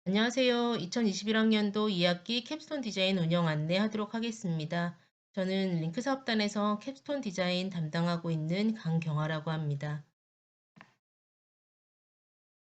안녕하세요. 2021학년도 2학기 캡스톤 디자인 운영 안내하도록 하겠습니다. 저는 링크 사업단에서 캡스톤 디자인 담당하고 있는 강경아라고 합니다.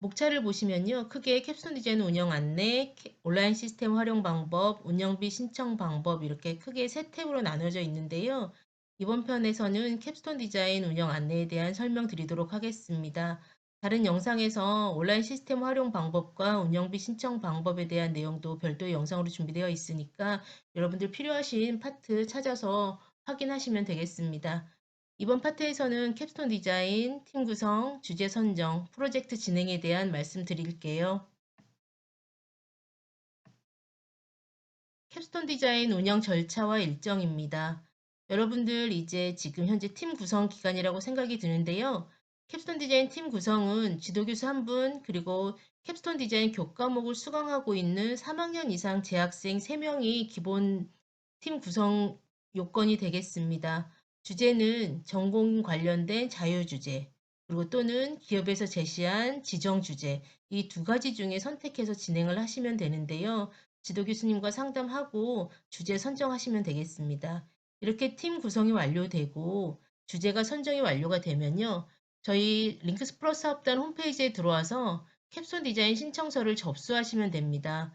목차를 보시면요. 크게 캡스톤 디자인 운영 안내, 온라인 시스템 활용 방법, 운영비 신청 방법 이렇게 크게 세 탭으로 나눠져 있는데요. 이번 편에서는 캡스톤 디자인 운영 안내에 대한 설명드리도록 하겠습니다. 다른 영상에서 온라인 시스템 활용 방법과 운영비 신청 방법에 대한 내용도 별도의 영상으로 준비되어 있으니까 여러분들 필요하신 파트 찾아서 확인하시면 되겠습니다. 이번 파트에서는 캡스톤 디자인, 팀 구성, 주제 선정, 프로젝트 진행에 대한 말씀 드릴게요. 캡스톤 디자인 운영 절차와 일정입니다. 여러분들 이제 지금 현재 팀 구성 기간이라고 생각이 드는데요. 캡스톤 디자인 팀 구성은 지도교수 1분, 그리고 캡스톤 디자인 교과목을 수강하고 있는 3학년 이상 재학생 3명이 기본 팀 구성 요건이 되겠습니다. 주제는 전공 관련된 자유주제, 그리고 또는 기업에서 제시한 지정주제, 이 두 가지 중에 선택해서 진행을 하시면 되는데요. 지도 교수님과 상담하고 주제 선정하시면 되겠습니다. 이렇게 팀 구성이 완료되고 주제가 선정이 완료가 되면요. 저희 링크스 플러스 사업단 홈페이지에 들어와서 캡손 디자인 신청서를 접수하시면 됩니다.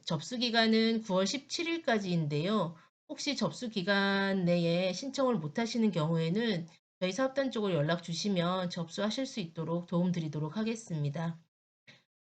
접수 기간은 9월 17일까지인데요. 혹시 접수 기간 내에 신청을 못 하시는 경우에는 저희 사업단 쪽으로 연락 주시면 접수하실 수 있도록 도움드리도록 하겠습니다.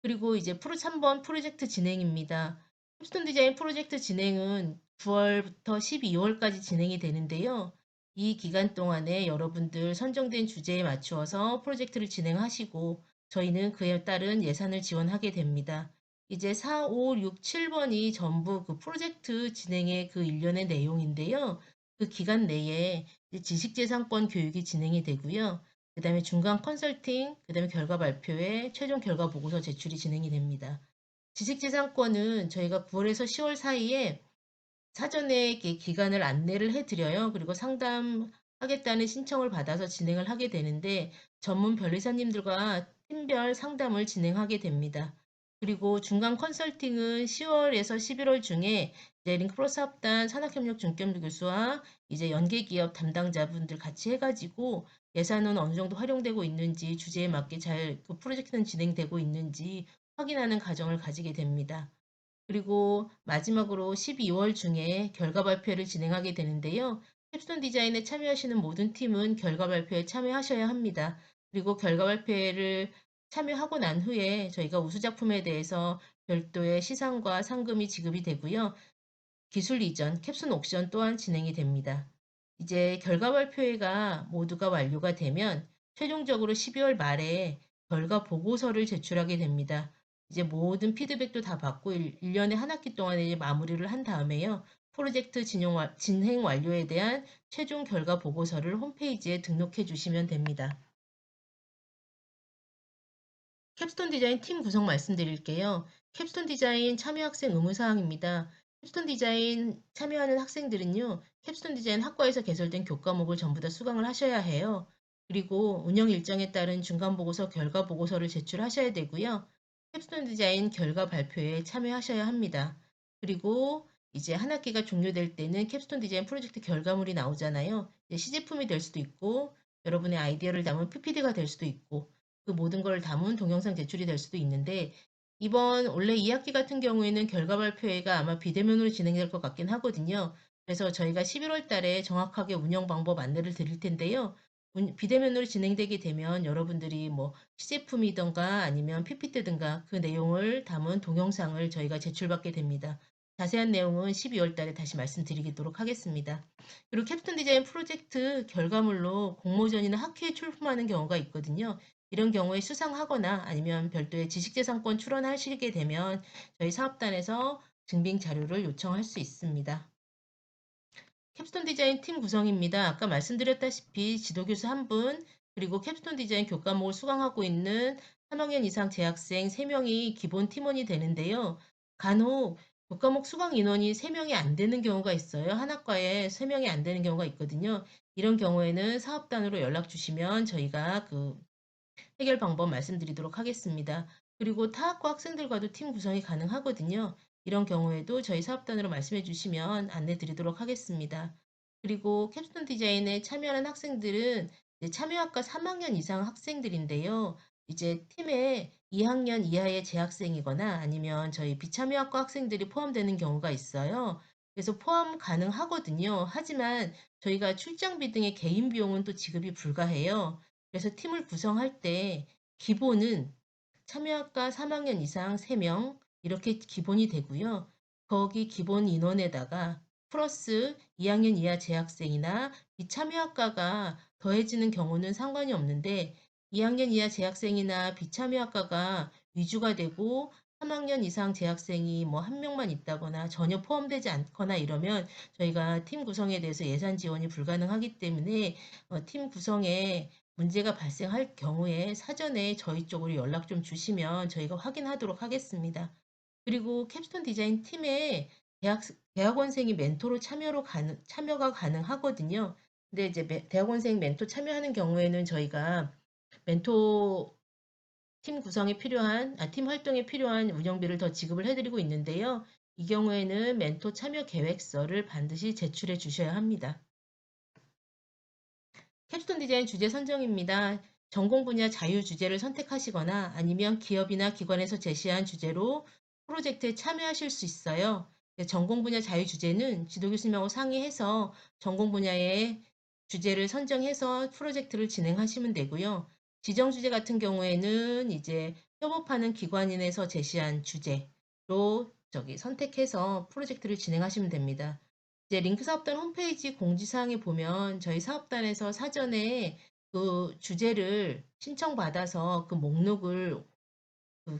그리고 이제 3번 프로젝트 진행입니다. 캡스톤 디자인 프로젝트 진행은 9월부터 12월까지 진행이 되는데요. 이 기간 동안에 여러분들 선정된 주제에 맞추어서 프로젝트를 진행하시고 저희는 그에 따른 예산을 지원하게 됩니다. 이제 4, 5, 6, 7번이 전부 그 프로젝트 진행의 그 일련의 내용인데요. 그 기간 내에 지식재산권 교육이 진행이 되고요. 그 다음에 중간 컨설팅, 그 다음에 결과 발표에 최종 결과 보고서 제출이 진행이 됩니다. 지식재산권은 저희가 9월에서 10월 사이에 사전에 이렇게 기간을 안내를 해드려요. 그리고 상담하겠다는 신청을 받아서 진행을 하게 되는데 전문 변리사님들과 팀별 상담을 진행하게 됩니다. 그리고 중간 컨설팅은 10월에서 11월 중에 이제 링크플러스 합단 산학협력 중견 교수와 이제 연계기업 담당자분들 같이 해가지고 예산은 어느 정도 활용되고 있는지 주제에 맞게 잘 그 프로젝트는 진행되고 있는지 확인하는 과정을 가지게 됩니다. 그리고 마지막으로 12월 중에 결과 발표를 진행하게 되는데요. 캡스톤 디자인에 참여하시는 모든 팀은 결과 발표에 참여하셔야 합니다. 그리고 결과 발표를 참여하고 난 후에 저희가 우수 작품에 대해서 별도의 시상과 상금이 지급이 되고요. 기술 이전, 캡순 옥션 또한 진행이 됩니다. 이제 결과 발표회가 모두가 완료가 되면 최종적으로 12월 말에 결과 보고서를 제출하게 됩니다. 이제 모든 피드백도 다 받고 1년에 한 학기 동안에 이제 마무리를 한 다음에요. 프로젝트 진행 완료에 대한 최종 결과 보고서를 홈페이지에 등록해 주시면 됩니다. 캡스톤 디자인 팀 구성 말씀드릴게요. 캡스톤 디자인 참여 학생 의무사항입니다. 캡스톤 디자인 참여하는 학생들은요, 캡스톤 디자인 학과에서 개설된 교과목을 전부 다 수강을 하셔야 해요. 그리고 운영 일정에 따른 중간 보고서, 결과 보고서를 제출하셔야 되고요. 캡스톤 디자인 결과 발표에 참여하셔야 합니다. 그리고 이제 한 학기가 종료될 때는 캡스톤 디자인 프로젝트 결과물이 나오잖아요. 시제품이 될 수도 있고, 여러분의 아이디어를 담은 PPT가 될 수도 있고, 그 모든 걸 담은 동영상 제출이 될 수도 있는데 이번 원래 2학기 같은 경우에는 결과 발표회가 아마 비대면으로 진행될 것 같긴 하거든요. 그래서 저희가 11월 달에 정확하게 운영 방법 안내를 드릴 텐데요. 비대면으로 진행되게 되면 여러분들이 뭐 시제품이든가 아니면 PPT든가 그 내용을 담은 동영상을 저희가 제출받게 됩니다. 자세한 내용은 12월 달에 다시 말씀드리도록 하겠습니다. 그리고 캡스톤 디자인 프로젝트 결과물로 공모전이나 학회에 출품하는 경우가 있거든요. 이런 경우에 수상하거나 아니면 별도의 지식재산권 출원하시게 되면 저희 사업단에서 증빙 자료를 요청할 수 있습니다. 캡스톤 디자인 팀 구성입니다. 아까 말씀드렸다시피 지도교수 1분, 그리고 캡스톤 디자인 교과목을 수강하고 있는 3학년 이상 재학생 3명이 기본 팀원이 되는데요. 간혹 교과목 수강 인원이 3명이 안 되는 경우가 있어요. 한 학과에 3명이 안 되는 경우가 있거든요. 이런 경우에는 사업단으로 연락 주시면 저희가 그 해결 방법 말씀드리도록 하겠습니다. 그리고 타학과 학생들과도 팀 구성이 가능하거든요. 이런 경우에도 저희 사업단으로 말씀해 주시면 안내 드리도록 하겠습니다. 그리고 캡스톤 디자인에 참여하는 학생들은 이제 참여학과 3학년 이상 학생들인데요. 이제 팀에 2학년 이하의 재학생이거나 아니면 저희 비참여학과 학생들이 포함되는 경우가 있어요. 그래서 포함 가능하거든요. 하지만 저희가 출장비 등의 개인 비용은 또 지급이 불가해요. 그래서 팀을 구성할 때 기본은 참여학과 3학년 이상 3명 이렇게 기본이 되고요. 거기 기본 인원에다가 플러스 2학년 이하 재학생이나 비참여학과가 더해지는 경우는 상관이 없는데 2학년 이하 재학생이나 비참여학과가 위주가 되고 3학년 이상 재학생이 뭐 한 명만 있다거나 전혀 포함되지 않거나 이러면 저희가 팀 구성에 대해서 예산 지원이 불가능하기 때문에 팀 구성에 문제가 발생할 경우에 사전에 저희 쪽으로 연락 좀 주시면 저희가 확인하도록 하겠습니다. 그리고 캡스톤 디자인 팀에 대학원생이 멘토로 참여가 가능하거든요. 근데 이제 대학원생 멘토 참여하는 경우에는 저희가 멘토 팀 구성에 필요한, 팀 활동에 필요한 운영비를 더 지급을 해드리고 있는데요. 이 경우에는 멘토 참여 계획서를 반드시 제출해 주셔야 합니다. 캡스톤 디자인 주제 선정입니다. 전공 분야 자유 주제를 선택하시거나 아니면 기업이나 기관에서 제시한 주제로 프로젝트에 참여하실 수 있어요. 전공 분야 자유 주제는 지도 교수님하고 상의해서 전공 분야의 주제를 선정해서 프로젝트를 진행하시면 되고요. 지정 주제 같은 경우에는 이제 협업하는 기관인에서 제시한 주제로 선택해서 프로젝트를 진행하시면 됩니다. 이제 링크 사업단 홈페이지 공지사항에 보면 저희 사업단에서 사전에 그 주제를 신청받아서 그 목록을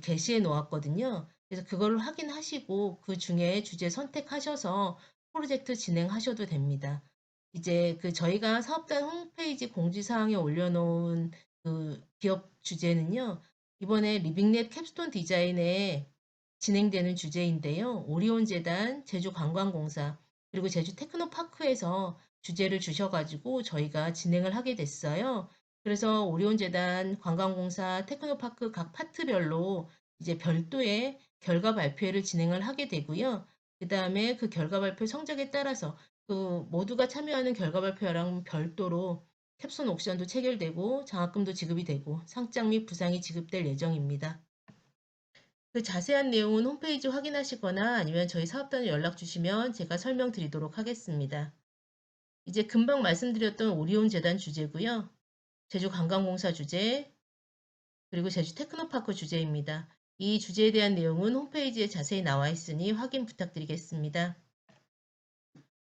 게시해 놓았거든요. 그래서 그거를 확인하시고 그 중에 주제 선택하셔서 프로젝트 진행하셔도 됩니다. 이제 그 저희가 사업단 홈페이지 공지사항에 올려놓은 그 기업 주제는요. 이번에 리빙랩 캡스톤 디자인에 진행되는 주제인데요. 오리온 재단, 제주관광공사, 그리고 제주 테크노파크에서 주제를 주셔가지고 저희가 진행을 하게 됐어요. 그래서 오리온 재단, 관광공사, 테크노파크 각 파트별로 이제 별도의 결과 발표회를 진행을 하게 되고요. 그 다음에 그 결과 발표 성적에 따라서 그 모두가 참여하는 결과 발표랑 별도로 캡손 옥션도 체결되고 장학금도 지급이 되고 상장 및 부상이 지급될 예정입니다. 그 자세한 내용은 홈페이지 확인하시거나 아니면 저희 사업단에 연락 주시면 제가 설명드리도록 하겠습니다. 이제 금방 말씀드렸던 오리온 재단 주제고요. 제주관광공사 주제, 그리고 제주 테크노파크 주제입니다. 이 주제에 대한 내용은 홈페이지에 자세히 나와 있으니 확인 부탁드리겠습니다.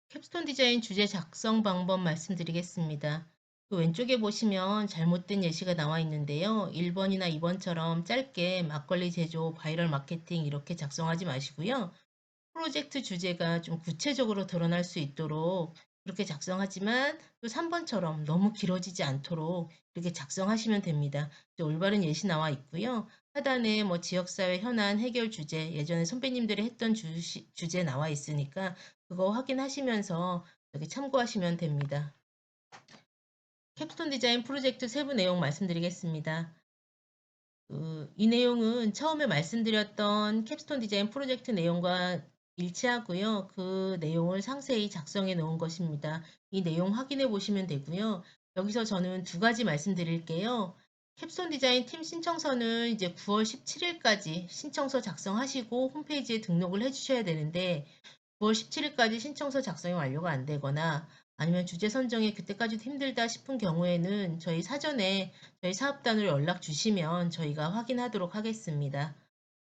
캡스톤 디자인 주제 작성 방법 말씀드리겠습니다. 그 왼쪽에 보시면 잘못된 예시가 나와 있는데요. 1번이나 2번처럼 짧게 막걸리 제조, 바이럴 마케팅 이렇게 작성하지 마시고요. 프로젝트 주제가 좀 구체적으로 드러날 수 있도록 그렇게 작성하지만 또 3번처럼 너무 길어지지 않도록 이렇게 작성하시면 됩니다. 올바른 예시 나와 있고요. 하단에 뭐 지역사회 현안 해결 주제, 예전에 선배님들이 했던 주제 나와 있으니까 그거 확인하시면서 여기 참고하시면 됩니다. 캡스톤 디자인 프로젝트 세부 내용 말씀드리겠습니다. 이 내용은 처음에 말씀드렸던 캡스톤 디자인 프로젝트 내용과 일치하고요. 그 내용을 상세히 작성해 놓은 것입니다. 이 내용 확인해 보시면 되고요. 여기서 저는 두 가지 말씀드릴게요. 캡스톤 디자인 팀 신청서는 이제 9월 17일까지 신청서 작성하시고 홈페이지에 등록을 해 주셔야 되는데 9월 17일까지 신청서 작성이 완료가 안 되거나 아니면 주제 선정이 그때까지도 힘들다 싶은 경우에는 저희 사전에 저희 사업단으로 연락 주시면 저희가 확인하도록 하겠습니다.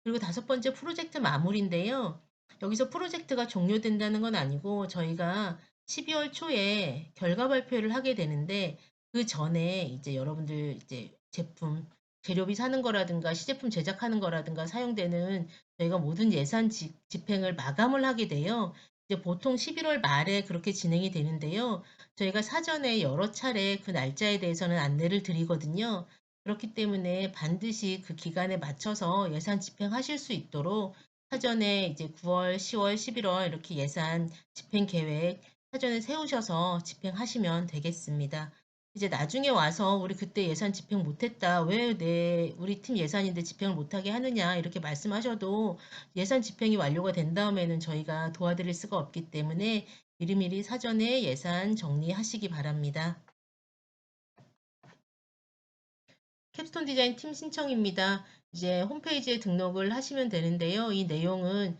그리고 다섯 번째 프로젝트 마무리인데요. 여기서 프로젝트가 종료된다는 건 아니고 저희가 12월 초에 결과 발표를 하게 되는데 그 전에 이제 여러분들 이제 제품 재료비 사는 거라든가 시제품 제작하는 거라든가 사용되는 저희가 모든 예산 집행을 마감을 하게 돼요. 이제 보통 11월 말에 그렇게 진행이 되는데요. 저희가 사전에 여러 차례 그 날짜에 대해서는 안내를 드리거든요. 그렇기 때문에 반드시 그 기간에 맞춰서 예산 집행하실 수 있도록 사전에 이제 9월, 10월, 11월 이렇게 예산 집행 계획 사전에 세우셔서 집행하시면 되겠습니다. 이제 나중에 와서 "우리 그때 예산 집행 못했다. 왜 우리 팀 예산인데 집행을 못하게 하느냐." 이렇게 말씀하셔도 예산 집행이 완료가 된 다음에는 저희가 도와드릴 수가 없기 때문에 미리미리 사전에 예산 정리하시기 바랍니다. 캡스톤 디자인 팀 신청입니다. 이제 홈페이지에 등록을 하시면 되는데요. 이 내용은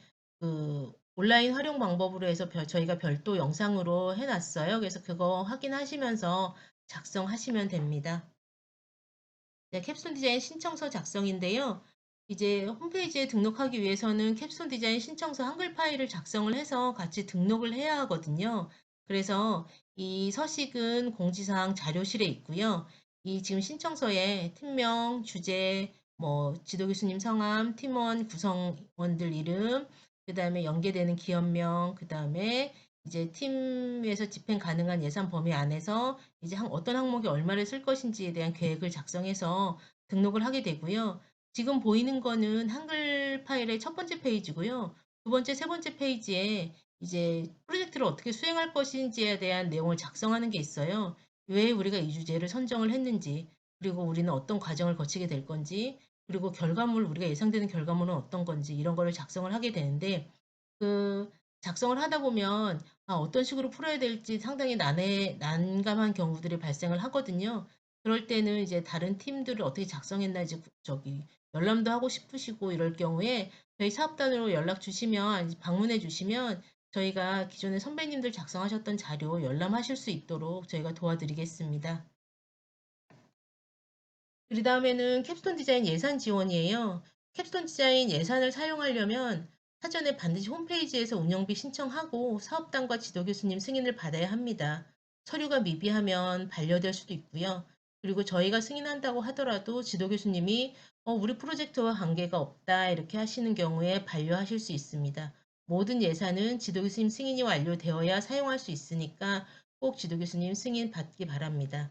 온라인 활용 방법으로 해서 저희가 별도 영상으로 해놨어요. 그래서 그거 확인하시면서 작성하시면 됩니다. 네, 캡스톤 디자인 신청서 작성인데요. 이제 홈페이지에 등록하기 위해서는 캡스톤 디자인 신청서 한글 파일을 작성을 해서 같이 등록을 해야 하거든요. 그래서 이 서식은 공지사항 자료실에 있고요. 이 지금 신청서에 팀명, 주제, 뭐 지도 교수님 성함, 팀원 구성원들 이름, 그 다음에 연계되는 기업명, 그 다음에 이제 팀에서 집행 가능한 예산 범위 안에서 이제 어떤 항목에 얼마를 쓸 것인지에 대한 계획을 작성해서 등록을 하게 되고요. 지금 보이는 거는 한글 파일의 첫 번째 페이지고요. 두 번째, 세 번째 페이지에 이제 프로젝트를 어떻게 수행할 것인지에 대한 내용을 작성하는 게 있어요. 왜 우리가 이 주제를 선정을 했는지, 그리고 우리는 어떤 과정을 거치게 될 건지, 그리고 우리가 예상되는 결과물은 어떤 건지, 이런 거를 작성을 하게 되는데, 그 작성을 하다 보면 어떤 식으로 풀어야 될지 상당히 난감한 경우들이 발생을 하거든요. 그럴 때는 이제 다른 팀들을 어떻게 작성했는지 열람도 하고 싶으시고 이럴 경우에 저희 사업단으로 연락 주시면 방문해 주시면 저희가 기존에 선배님들 작성하셨던 자료 열람하실 수 있도록 저희가 도와드리겠습니다. 그 다음에는 캡스톤 디자인 예산 지원이에요. 캡스톤 디자인 예산을 사용하려면 사전에 반드시 홈페이지에서 운영비 신청하고 사업단과 지도교수님 승인을 받아야 합니다. 서류가 미비하면 반려될 수도 있고요. 그리고 저희가 승인한다고 하더라도 지도교수님이 우리 프로젝트와 관계가 없다 이렇게 하시는 경우에 반려하실 수 있습니다. 모든 예산은 지도교수님 승인이 완료되어야 사용할 수 있으니까 꼭 지도교수님 승인 받기 바랍니다.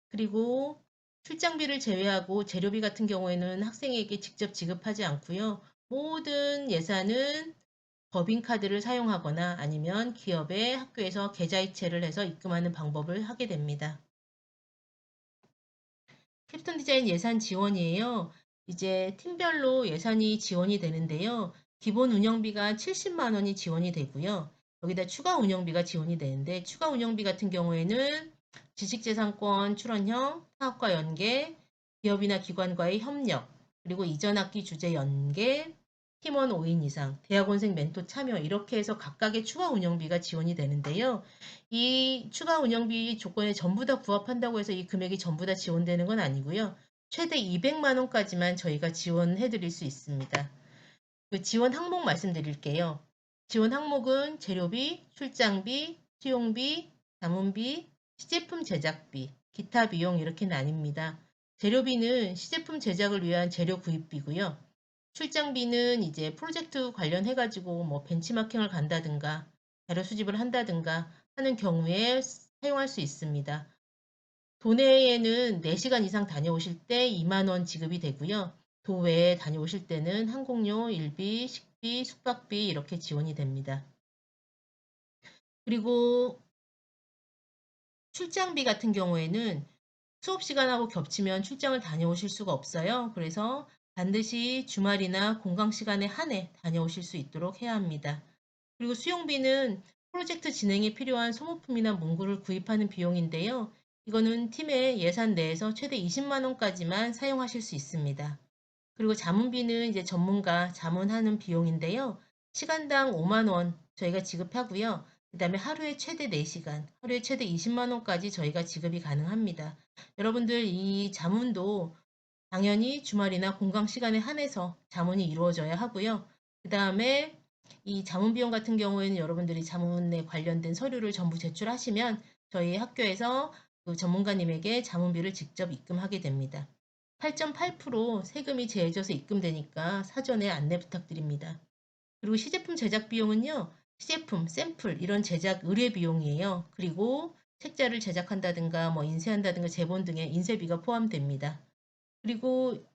그리고 출장비를 제외하고 재료비 같은 경우에는 학생에게 직접 지급하지 않고요. 모든 예산은 법인카드를 사용하거나 아니면 기업의 학교에서 계좌이체를 해서 입금하는 방법을 하게 됩니다. 캡스톤 디자인 예산 지원이에요. 이제 팀별로 예산이 지원이 되는데요. 기본 운영비가 70만 원이 지원이 되고요. 여기다 추가 운영비가 지원이 되는데 추가 운영비 같은 경우에는 지식재산권 출원형, 사업과 연계, 기업이나 기관과의 협력, 그리고 이전 학기 주제 연계, 팀원 5인 이상, 대학원생 멘토 참여 이렇게 해서 각각의 추가 운영비가 지원이 되는데요. 이 추가 운영비 조건에 전부 다 부합한다고 해서 이 금액이 전부 다 지원되는 건 아니고요. 최대 200만 원까지만 저희가 지원해 드릴 수 있습니다. 그 지원 항목 말씀드릴게요. 지원 항목은 재료비, 출장비, 수용비, 자문비, 시제품 제작비, 기타 비용 이렇게 나뉩니다. 재료비는 시제품 제작을 위한 재료 구입비고요. 출장비는 이제 프로젝트 관련해가지고 뭐 벤치마킹을 간다든가 자료 수집을 한다든가 하는 경우에 사용할 수 있습니다. 도내에는 4시간 이상 다녀오실 때 2만 원 지급이 되고요. 도외에 다녀오실 때는 항공료, 일비, 식비, 숙박비 이렇게 지원이 됩니다. 그리고 출장비 같은 경우에는 수업 시간하고 겹치면 출장을 다녀오실 수가 없어요. 그래서 반드시 주말이나 공강 시간에 한해 다녀오실 수 있도록 해야 합니다. 그리고 수용비는 프로젝트 진행에 필요한 소모품이나 문구를 구입하는 비용인데요. 이거는 팀의 예산 내에서 최대 20만 원까지만 사용하실 수 있습니다. 그리고 자문비는 이제 전문가 자문하는 비용인데요. 시간당 5만 원 저희가 지급하고요. 그 다음에 하루에 최대 4시간, 하루에 최대 20만 원까지 저희가 지급이 가능합니다. 여러분들 이 자문도 당연히 주말이나 공강 시간에 한해서 자문이 이루어져야 하고요. 그 다음에 이 자문 비용 같은 경우에는 여러분들이 자문에 관련된 서류를 전부 제출하시면 저희 학교에서 그 전문가님에게 자문비를 직접 입금하게 됩니다. 8.8% 세금이 제해져서 입금되니까 사전에 안내 부탁드립니다. 그리고 시제품 제작 비용은요. 시제품, 샘플 이런 제작 의뢰 비용이에요. 그리고 책자를 제작한다든가 뭐 인쇄한다든가 제본 등의 인쇄비가 포함됩니다. 그리고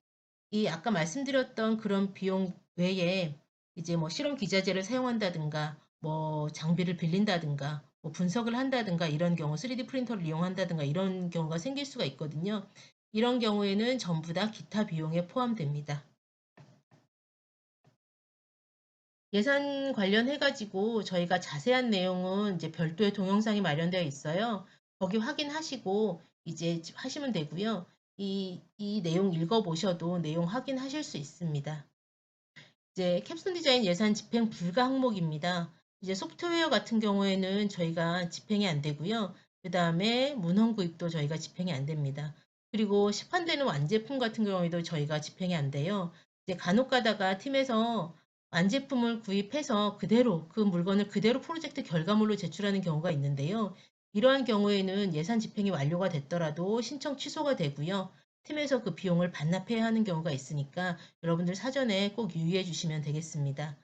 이 아까 말씀드렸던 그런 비용 외에 이제 뭐 실험 기자재를 사용한다든가 뭐 장비를 빌린다든가 뭐 분석을 한다든가 이런 경우 3D 프린터를 이용한다든가 이런 경우가 생길 수가 있거든요. 이런 경우에는 전부 다 기타 비용에 포함됩니다. 예산 관련해가지고 저희가 자세한 내용은 이제 별도의 동영상이 마련되어 있어요. 거기 확인하시고 이제 하시면 되고요. 이 내용 읽어보셔도 내용 확인하실 수 있습니다. 이제 캡스톤 디자인 예산 집행 불가 항목입니다. 이제 소프트웨어 같은 경우에는 저희가 집행이 안 되고요. 그 다음에 문헌 구입도 저희가 집행이 안 됩니다. 그리고 시판되는 완제품 같은 경우에도 저희가 집행이 안 돼요. 이제 간혹 가다가 팀에서 완제품을 구입해서 그대로 그 물건을 그대로 프로젝트 결과물로 제출하는 경우가 있는데요. 이러한 경우에는 예산 집행이 완료가 됐더라도 신청 취소가 되고요. 팀에서 그 비용을 반납해야 하는 경우가 있으니까 여러분들 사전에 꼭 유의해 주시면 되겠습니다.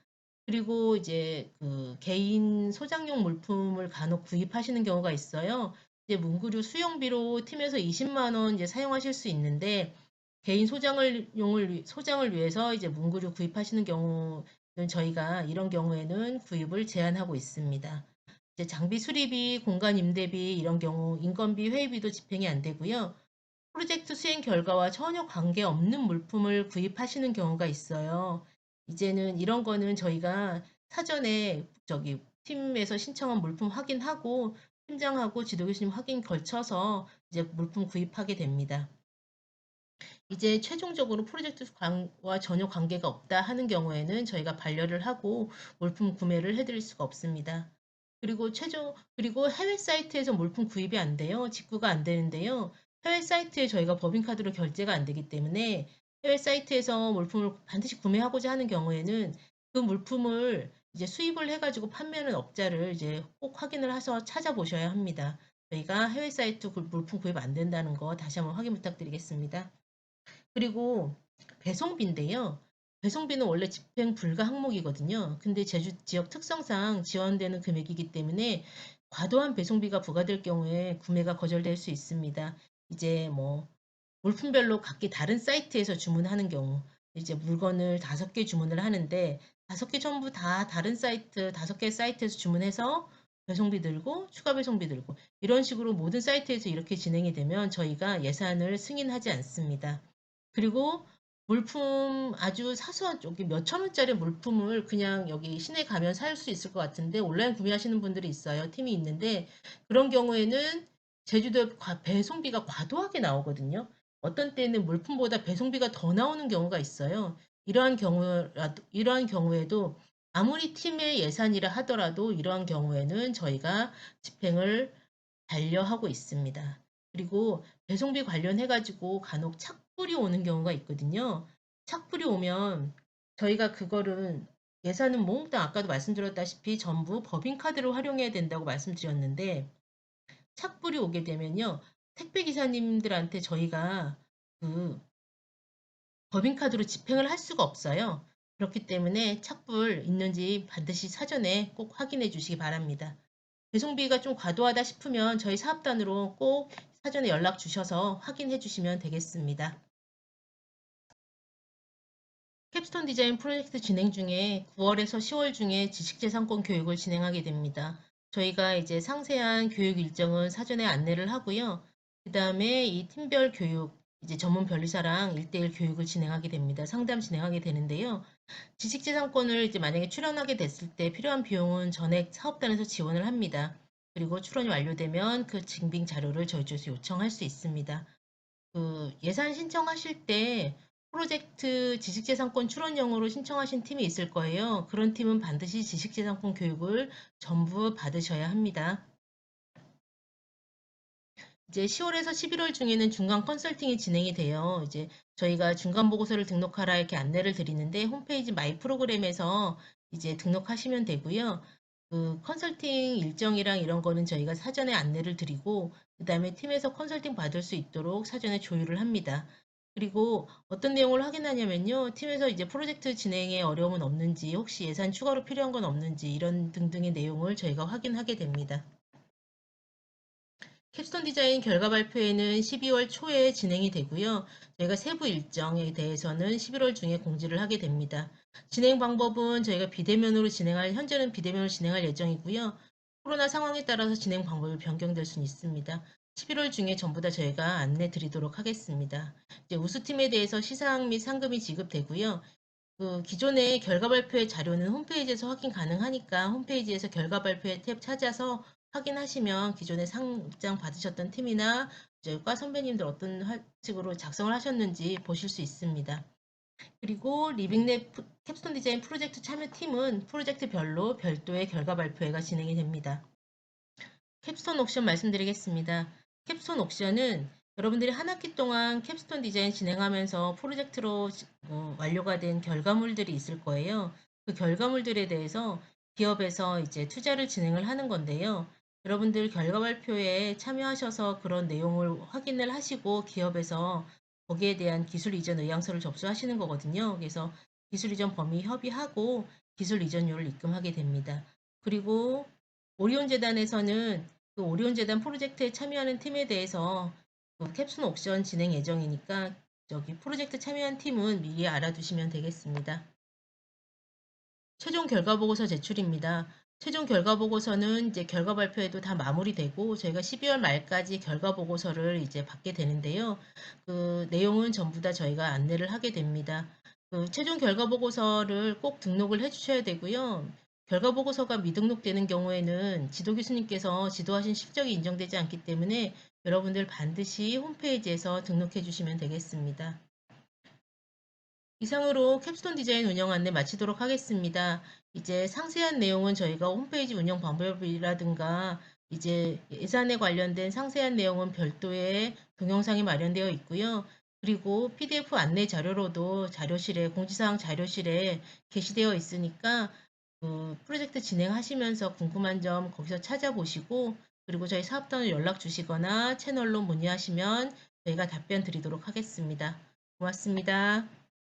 그리고 이제 그 개인 소장용 물품을 간혹 구입하시는 경우가 있어요. 이제 문구류 수용비로 팀에서 20만 원 이제 사용하실 수 있는데 개인 소장을 위해서 이제 문구류 구입하시는 경우는 저희가 이런 경우에는 구입을 제한하고 있습니다. 이제 장비 수리비, 공간 임대비 이런 경우 인건비, 회의비도 집행이 안 되고요. 프로젝트 수행 결과와 전혀 관계없는 물품을 구입하시는 경우가 있어요. 이제는 이런 거는 저희가 사전에 저기 팀에서 신청한 물품 확인하고 팀장하고 지도교수님 확인 걸쳐서 이제 물품 구입하게 됩니다. 이제 최종적으로 프로젝트와 전혀 관계가 없다 하는 경우에는 저희가 반려를 하고 물품 구매를 해드릴 수가 없습니다. 그리고 해외 사이트에서 물품 구입이 안 돼요. 직구가 안 되는데요. 해외 사이트에 저희가 법인카드로 결제가 안 되기 때문에 해외 사이트에서 물품을 반드시 구매하고자 하는 경우에는 그 물품을 이제 수입을 해가지고 판매하는 업자를 이제 꼭 확인을 해서 찾아보셔야 합니다. 저희가 해외 사이트 물품 구입 안 된다는 거 다시 한번 확인 부탁드리겠습니다. 그리고 배송비인데요. 배송비는 원래 집행 불가 항목이거든요. 근데 제주 지역 특성상 지원되는 금액이기 때문에 과도한 배송비가 부과될 경우에 구매가 거절될 수 있습니다. 이제 뭐 물품별로 각기 다른 사이트에서 주문하는 경우, 이제 물건을 5개 주문을 하는데 5개 전부 다 다른 사이트, 5개 사이트에서 주문해서 배송비 들고 추가 배송비 들고 이런 식으로 모든 사이트에서 이렇게 진행이 되면 저희가 예산을 승인하지 않습니다. 그리고 물품 아주 사소한 쪽이 몇천 원짜리 물품을 그냥 여기 시내 가면 살 수 있을 것 같은데 온라인 구매하시는 분들이 있어요. 팀이 있는데 그런 경우에는 제주도 배송비가 과도하게 나오거든요. 어떤 때는 물품보다 배송비가 더 나오는 경우가 있어요. 이러한 경우에도 아무리 팀의 예산이라 하더라도 이러한 경우에는 저희가 집행을 반려하고 있습니다. 그리고 배송비 관련해가지고 간혹 착불이 오는 경우가 있거든요. 착불이 오면 저희가 그거를 예산은 몽땅 아까도 말씀드렸다시피 전부 법인카드를 활용해야 된다고 말씀드렸는데 착불이 오게 되면요. 택배기사님들한테 저희가 그 법인카드로 집행을 할 수가 없어요. 그렇기 때문에 착불 있는지 반드시 사전에 꼭 확인해 주시기 바랍니다. 배송비가 좀 과도하다 싶으면 저희 사업단으로 꼭 사전에 연락 주셔서 확인해 주시면 되겠습니다. 캡스톤 디자인 프로젝트 진행 중에 9월에서 10월 중에 지식재산권 교육을 진행하게 됩니다. 저희가 이제 상세한 교육 일정은 사전에 안내를 하고요. 그 다음에 이 팀별 교육, 이제 전문 변리사랑 1대1 교육을 진행하게 됩니다. 상담 진행하게 되는데요. 지식재산권을 이제 만약에 출원하게 됐을 때 필요한 비용은 전액 사업단에서 지원을 합니다. 그리고 출원이 완료되면 그 증빙 자료를 저희 쪽에서 요청할 수 있습니다. 그 예산 신청하실 때 프로젝트 지식재산권 출원용으로 신청하신 팀이 있을 거예요. 그런 팀은 반드시 지식재산권 교육을 전부 받으셔야 합니다. 이제 10월에서 11월 중에는 중간 컨설팅이 진행이 돼요. 이제 저희가 중간 보고서를 등록하라 이렇게 안내를 드리는데 홈페이지 마이 프로그램에서 이제 등록하시면 되고요. 그 컨설팅 일정이랑 이런 거는 저희가 사전에 안내를 드리고 그다음에 팀에서 컨설팅 받을 수 있도록 사전에 조율을 합니다. 그리고 어떤 내용을 확인하냐면요. 팀에서 이제 프로젝트 진행에 어려움은 없는지, 혹시 예산 추가로 필요한 건 없는지 이런 등등의 내용을 저희가 확인하게 됩니다. 캡스톤 디자인 결과 발표회는 12월 초에 진행이 되고요. 저희가 세부 일정에 대해서는 11월 중에 공지를 하게 됩니다. 진행 방법은 저희가 현재는 비대면으로 진행할 예정이고요. 코로나 상황에 따라서 진행 방법이 변경될 수는 있습니다. 11월 중에 전부 다 저희가 안내 드리도록 하겠습니다. 이제 우수팀에 대해서 시상 및 상금이 지급되고요. 기존의 결과 발표의 자료는 홈페이지에서 확인 가능하니까 홈페이지에서 결과 발표의 탭 찾아서 확인하시면 기존에 상장 받으셨던 팀이나 이제 과 선배님들 어떤 식으로 작성을 하셨는지 보실 수 있습니다. 그리고 리빙랩 캡스톤 디자인 프로젝트 참여팀은 프로젝트별로 별도의 결과 발표회가 진행이 됩니다. 캡스톤 옥션 말씀드리겠습니다. 캡스톤 옥션은 여러분들이 한 학기 동안 캡스톤 디자인 진행하면서 프로젝트로 완료가 된 결과물들이 있을 거예요. 그 결과물들에 대해서 기업에서 이제 투자를 진행을 하는 건데요. 여러분들 결과 발표에 참여하셔서 그런 내용을 확인을 하시고 기업에서 거기에 대한 기술 이전 의향서를 접수하시는 거거든요. 그래서 기술 이전 범위 협의하고 기술 이전료를 입금하게 됩니다. 그리고 오리온 재단에서는 그 오리온 재단 프로젝트에 참여하는 팀에 대해서 캡순 옥션 진행 예정이니까 저기 프로젝트 참여한 팀은 미리 알아두시면 되겠습니다. 최종 결과 보고서 제출입니다. 최종 결과 보고서는 이제 결과 발표에도 다 마무리되고 저희가 12월 말까지 결과 보고서를 이제 받게 되는데요. 그 내용은 전부 다 저희가 안내를 하게 됩니다. 그 최종 결과 보고서를 꼭 등록을 해 주셔야 되고요. 결과 보고서가 미등록되는 경우에는 지도 교수님께서 지도하신 실적이 인정되지 않기 때문에 여러분들 반드시 홈페이지에서 등록해 주시면 되겠습니다. 이상으로 캡스톤 디자인 운영 안내 마치도록 하겠습니다. 이제 상세한 내용은 저희가 홈페이지 운영 방법이라든가 이제 예산에 관련된 상세한 내용은 별도의 동영상이 마련되어 있고요. 그리고 PDF 안내 자료로도 자료실에 공지사항 자료실에 게시되어 있으니까 프로젝트 진행하시면서 궁금한 점 거기서 찾아보시고 그리고 저희 사업단을 연락 주시거나 채널로 문의하시면 저희가 답변 드리도록 하겠습니다. 고맙습니다.